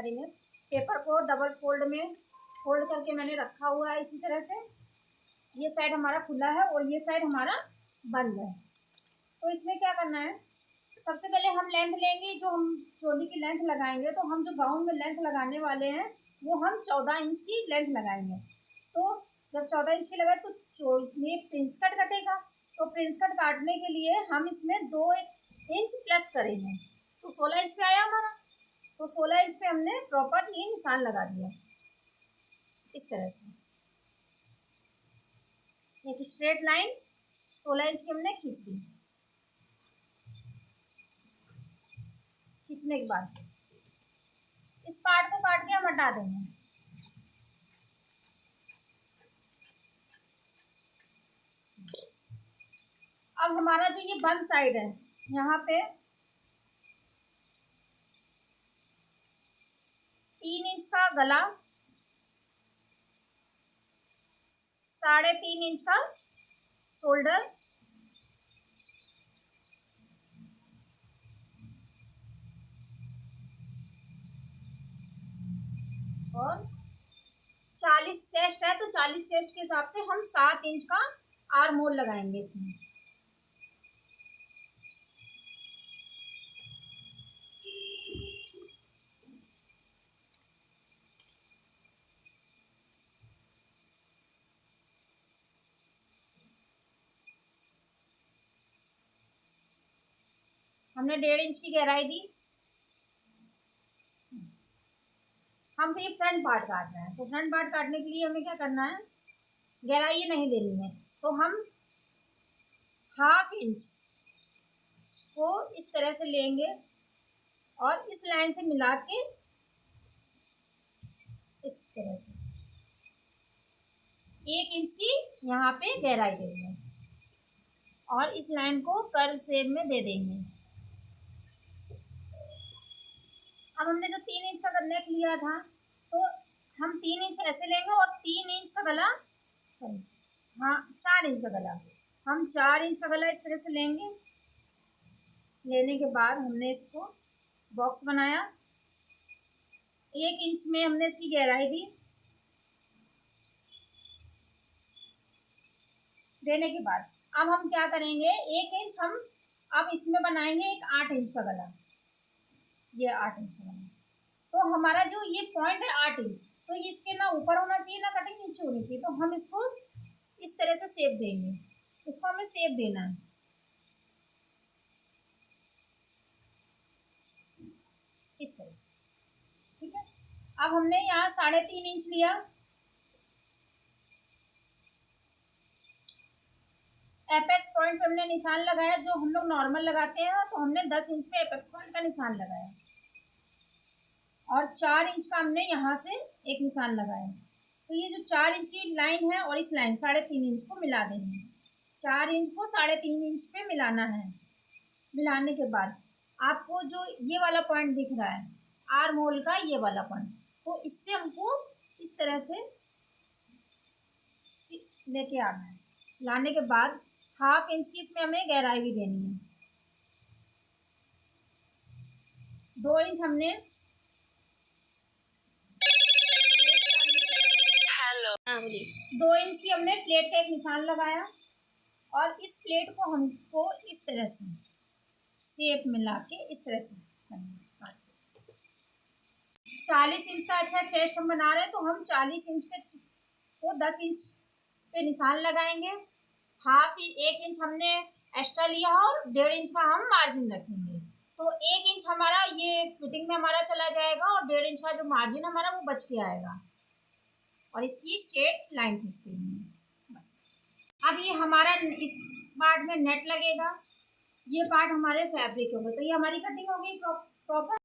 देंगे। पेपर को double fold करके मैंने रखा हुआ है इसी तरह से। ये साइड हमारा खुला है और ये साइड हमारा बंद है। तो इसमें क्या करना है, सबसे पहले हम लेंथ लेंगे, जो हम चोली की लेंथ लगाएंगे। तो हम जो गाउन में लेंथ लगाने वाले हैं वो हम 14 इंच की लेंथ लगाएंगे। तो जब 14 इंच की लगाए तो इसमें प्रिंस कट कटेगा। तो प्रिंस कट काटने के लिए हम इसमें 2 इंच प्लस करेंगे। तो 16 इंच पे आया हमारा। तो 16 इंच पे हमने प्रॉपर ये निशान लगा दिया इस तरह से। एक स्ट्रेट लाइन 16 इंच की हमने खींच दी। खींचने के बाद इस पार्ट को काट के हम हटा देंगे। अब हमारा जो ये बंद साइड है, यहाँ पे 3 इंच का गला, 3.5 इंच का शोल्डर और 40 चेस्ट है तो 40 चेस्ट के हिसाब से हम 7 इंच का आर्म होल लगाएंगे इसमें। हमने 1.5 इंच की गहराई दी। हम फिर फ्रंट पार्ट काट रहे हैं। तो फ्रंट पार्ट काटने के लिए हमें क्या करना है, गहराई नहीं देनी है। तो हम 1/2 इंच को इस तरह से लेंगे और इस लाइन से मिला के इस तरह से 1 इंच की यहाँ पे गहराई देंगे और इस लाइन को कर्व शेप में दे देंगे। अब हमने जो 3 इंच का नेक लिया था तो हम 3 इंच ऐसे लेंगे और 3 इंच का गला, हाँ 4 इंच का गला, हम 4 इंच का गला इस तरह से लेंगे। लेने के बाद हमने इसको बॉक्स बनाया। 1 इंच में हमने इसकी गहराई दी। देने के बाद अब हम क्या करेंगे, 1 इंच हम अब इसमें बनाएंगे एक 8 इंच का गला। ये 8 इंच का गला, तो हमारा जो ये पॉइंट है 8 इंच, तो इसके ना ऊपर होना चाहिए ना कटिंग नीचे होनी चाहिए। तो हम इसको इस तरह से शेप देंगे। इसको हमें शेप देना है इस तरह से, ठीक है। अब हमने यहाँ 3.5 इंच लिया। एपेक्स पॉइंट पे हमने निशान लगाया, जो हम लोग नॉर्मल लगाते हैं। तो हमने 10 इंच पे एपेक्स पॉइंट का निशान लगाया और 4 इंच का हमने यहाँ से एक निशान लगाया। तो ये जो 4 इंच की लाइन है और इस लाइन 3.5 इंच को मिला देंगे। 4 इंच को 3.5 इंच पे मिलाना है। मिलाने के बाद आपको जो ये वाला पॉइंट दिख रहा है आर्म होल का, ये वाला पॉइंट, तो इससे हमको इस तरह से लेके आना है। लाने के बाद 1/2 इंच की इसमें हमें गहराई भी देनी है। 2 इंच हमने 2 इंच की हमने प्लेट का एक निशान लगाया और इस प्लेट को हमको इस तरह से शेप मिला के इस तरह से 40 इंच का अच्छा चेस्ट हम बना रहे हैं। तो हम 40 इंच के को 10 इंच पे निशान लगाएंगे। 1 इंच हमने एक्स्ट्रा लिया और 1.5 इंच का हम मार्जिन रखेंगे। तो 1 इंच हमारा ये फिटिंग में हमारा चला जाएगा और 1.5 इंच का जो मार्जिन हमारा वो बच के आएगा और इसकी स्ट्रेट लाइन खींच देंगे बस। अब ये हमारा इस पार्ट में नेट लगेगा, ये पार्ट हमारे फैब्रिक होगा। तो ये हमारी कटिंग हो गई प्रॉपर।